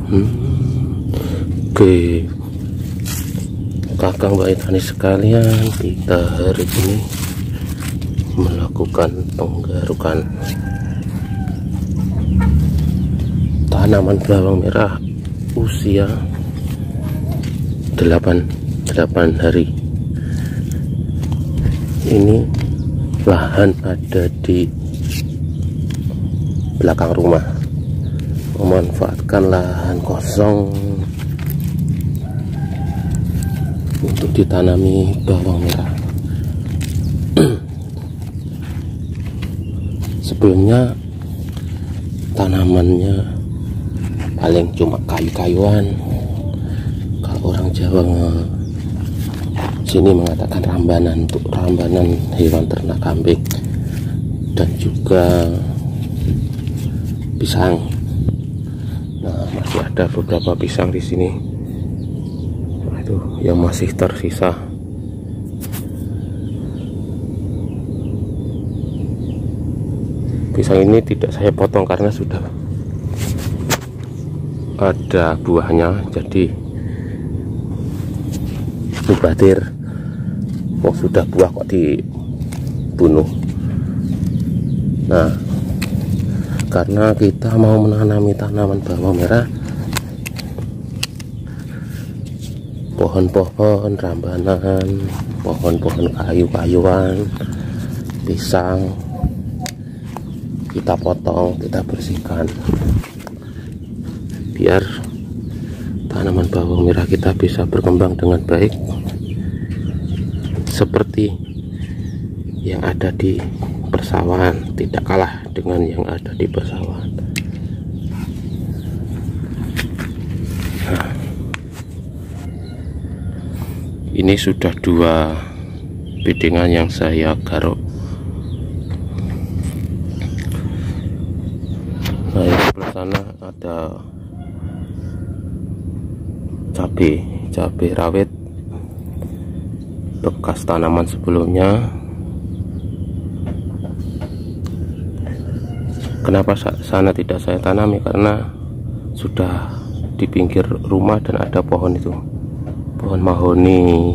Oke, kakang Mbak Tani sekalian, kita hari ini melakukan penggarukan tanaman bawang merah usia 8 hari. Ini lahan ada di belakang rumah, memanfaatkan lahan kosong untuk ditanami bawang merah. Sebelumnya tanamannya paling cuma kayu-kayuan. Kalau orang Jawa sini mengatakan rambanan, untuk rambanan hewan ternak kambing, dan juga pisang. Nah, masih ada beberapa pisang di sini. Nah, itu yang masih tersisa. Pisang ini tidak saya potong karena sudah ada buahnya, jadi mubadir. Oh, sudah buah kok dibunuh. Nah, karena kita mau menanami tanaman bawang merah, pohon-pohon rambanan, pohon-pohon kayu-kayuan, pisang, kita potong, kita bersihkan, biar tanaman bawang merah kita bisa berkembang dengan baik seperti yang ada di persawahan, tidak kalah dengan yang ada di persawahan. Nah, ini sudah 2 biddingan yang saya garuk. Nah, di sebelah sana ada cabai rawit bekas tanaman sebelumnya. Kenapa sana tidak saya tanami? Karena sudah di pinggir rumah dan ada pohon itu, pohon mahoni,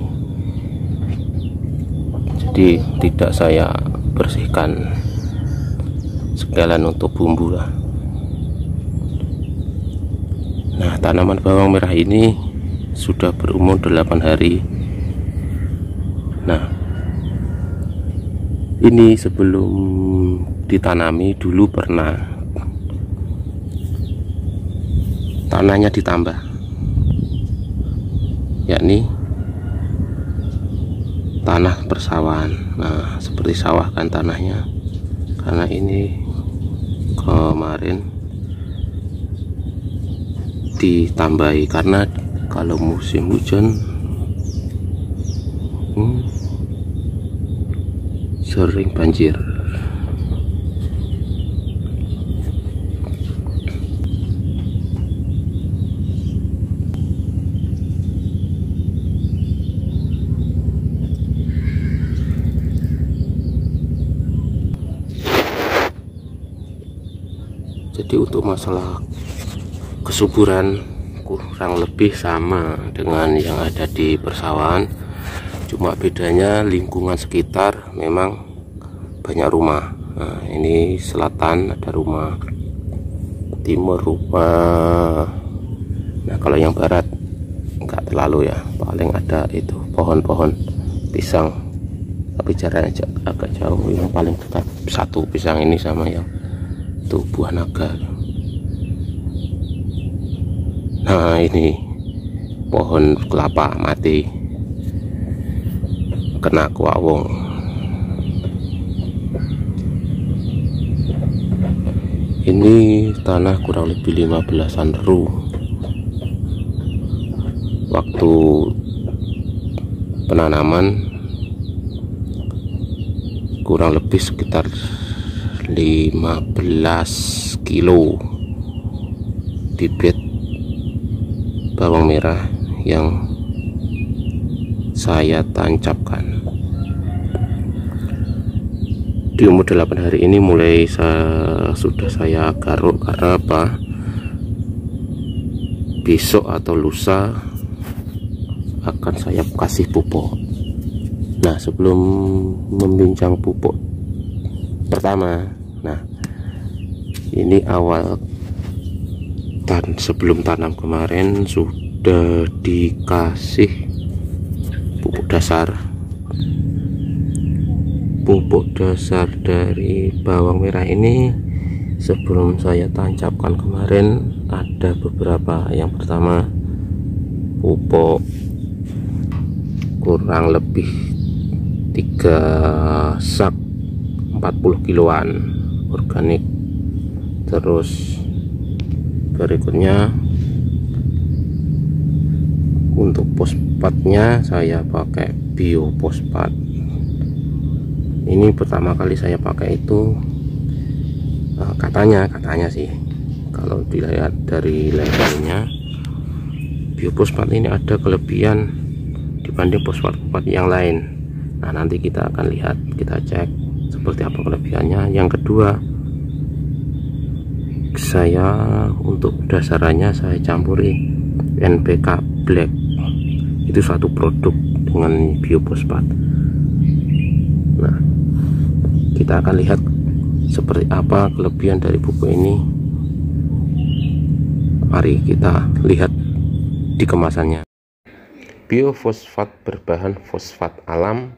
jadi tidak saya bersihkan, sekalian untuk bumbu lah. Nah, tanaman bawang merah ini sudah berumur 8 hari. Nah, ini sebelum ditanami dulu pernah tanahnya ditambah, yakni tanah persawahan. Nah, seperti sawah kan tanahnya, karena ini kemarin ditambahi karena kalau musim hujan sering banjir. Jadi untuk masalah kesuburan kurang lebih sama dengan yang ada di persawahan, cuma bedanya lingkungan sekitar memang banyak rumah. Nah, ini selatan ada rumah, timur rumah. Nah, kalau yang barat enggak terlalu ya, paling ada itu pohon-pohon pisang, tapi jaraknya agak jauh. Yang paling dekat satu pisang ini sama yang itu buah naga. Nah, ini pohon kelapa mati kena kuawong. Ini tanah kurang lebih 15-an ru. Waktu penanaman kurang lebih sekitar 15 kilo bibit bawang merah yang saya tancapkan. Di umur 8 hari ini sudah saya garuk. Karena apa? besok atau lusa akan saya kasih pupuk. Nah, sebelum membincang pupuk pertama, nah ini awal sebelum tanam kemarin sudah dikasih pupuk dasar. Pupuk dasar dari bawang merah ini sebelum saya tancapkan kemarin ada beberapa. Yang pertama, pupuk kurang lebih 3 sak 40 kiloan organik. Terus berikutnya untuk fosfatnya saya pakai biofosfat. Ini pertama kali saya pakai itu, katanya sih, kalau dilihat dari labelnya, biofosfat ini ada kelebihan dibanding fosfat-fosfat yang lain. Nah, nanti kita akan lihat, kita cek seperti apa kelebihannya. Yang kedua, saya untuk dasarannya saya campuri NPK Black, itu satu produk dengan biofosfat. Nah, kita akan lihat seperti apa kelebihan dari pupuk ini. Mari kita lihat di kemasannya. Biofosfat berbahan fosfat alam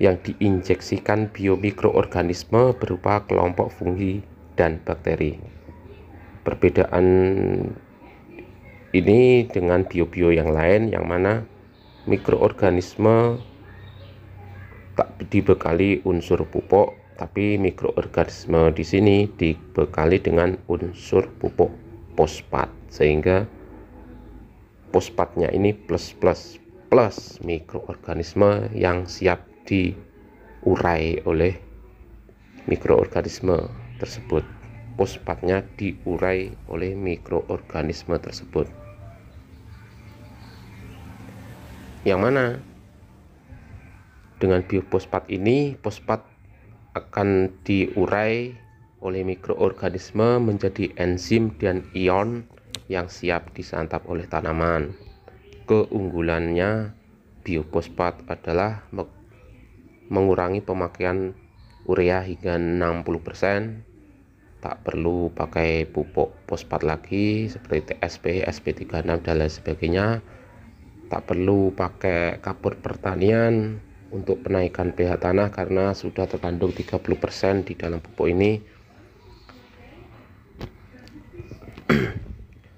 yang diinjeksikan biomikroorganisme berupa kelompok fungi dan bakteri. Perbedaan ini dengan bio-bio yang lain, yang mana mikroorganisme tak dibekali unsur pupuk, tapi mikroorganisme di sini dibekali dengan unsur pupuk fosfat, sehingga fosfatnya ini plus mikroorganisme yang siap diurai oleh mikroorganisme tersebut. Fosfatnya diurai oleh mikroorganisme tersebut, yang mana dengan biofosfat ini, fosfat akan diurai oleh mikroorganisme menjadi enzim dan ion yang siap disantap oleh tanaman. Keunggulannya biofosfat adalah mengurangi pemakaian urea hingga 60%. Tak perlu pakai pupuk fosfat lagi seperti TSP, SP36 dan lain sebagainya. Tak perlu pakai kapur pertanian untuk penaikan pH tanah karena sudah terkandung 30% di dalam pupuk ini.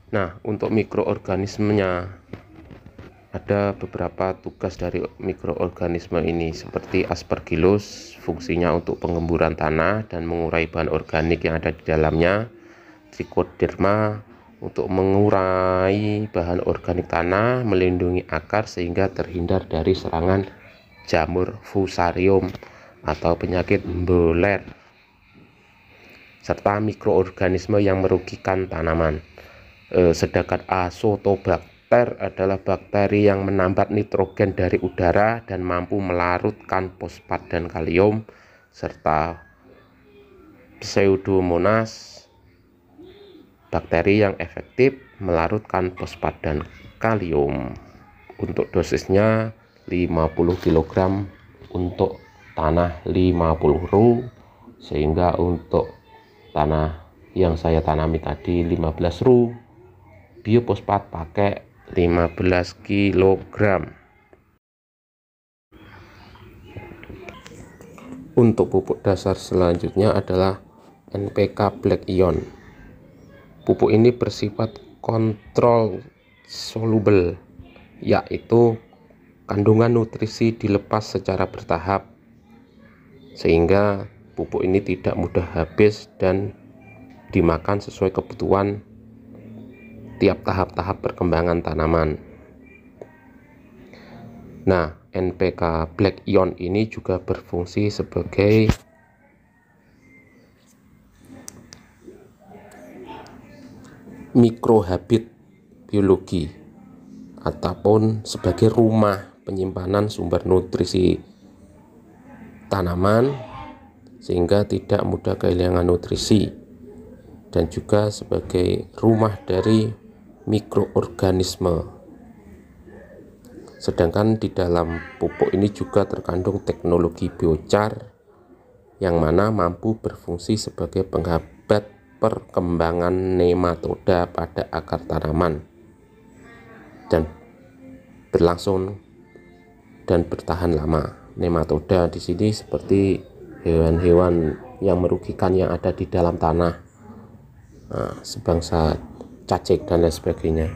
Nah, untuk mikroorganismenya, ada beberapa tugas dari mikroorganisme ini, seperti Aspergillus, fungsinya untuk penggemburan tanah dan mengurai bahan organik yang ada di dalamnya. Trichoderma untuk mengurai bahan organik tanah, melindungi akar sehingga terhindar dari serangan jamur fusarium atau penyakit mboler, serta mikroorganisme yang merugikan tanaman. Sedangkan Azotobacter adalah bakteri yang menambat nitrogen dari udara dan mampu melarutkan fosfat dan kalium, serta Pseudomonas, bakteri yang efektif melarutkan fosfat dan kalium. Untuk dosisnya 50 kg untuk tanah 50 ru, sehingga untuk tanah yang saya tanami tadi 15 ru, biofosfat pakai 15 kg. Untuk pupuk dasar selanjutnya adalah NPK Black Ion. Pupuk ini bersifat kontrol soluble, yaitu kandungan nutrisi dilepas secara bertahap, sehingga pupuk ini tidak mudah habis dan dimakan sesuai kebutuhan tiap tahap perkembangan tanaman. Nah, NPK Black Ion ini juga berfungsi sebagai mikrohabit biologi ataupun sebagai rumah penyimpanan sumber nutrisi tanaman sehingga tidak mudah kehilangan nutrisi, dan juga sebagai rumah dari mikroorganisme. Sedangkan di dalam pupuk ini juga terkandung teknologi biochar yang mana mampu berfungsi sebagai penghambat perkembangan nematoda pada akar tanaman dan berlangsung dan bertahan lama. Nematoda di sini seperti hewan-hewan yang merugikan yang ada di dalam tanah, sebangsa cacing dan lain sebagainya.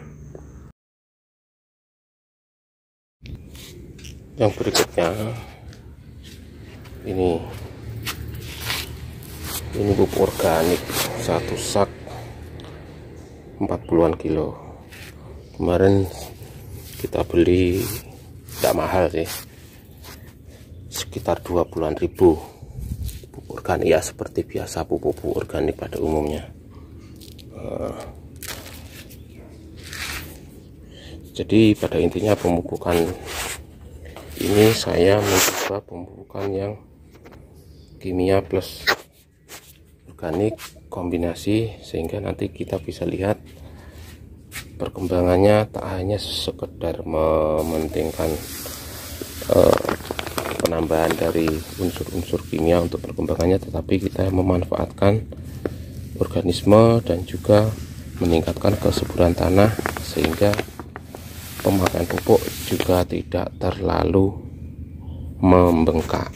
Yang berikutnya ini pupuk organik, satu sak 40-an kilo. Kemarin kita beli tidak mahal sih, sekitar 20-an ribu. Pupuk organik ya seperti biasa pupuk organik pada umumnya. Jadi pada intinya pemupukan ini saya mencoba pemupukan yang kimia plus organik kombinasi, sehingga nanti kita bisa lihat perkembangannya tak hanya sekedar mementingkan penambahan dari unsur-unsur kimia untuk perkembangannya, tetapi kita memanfaatkan organisme dan juga meningkatkan kesuburan tanah sehingga pemakaian pupuk juga tidak terlalu membengkak.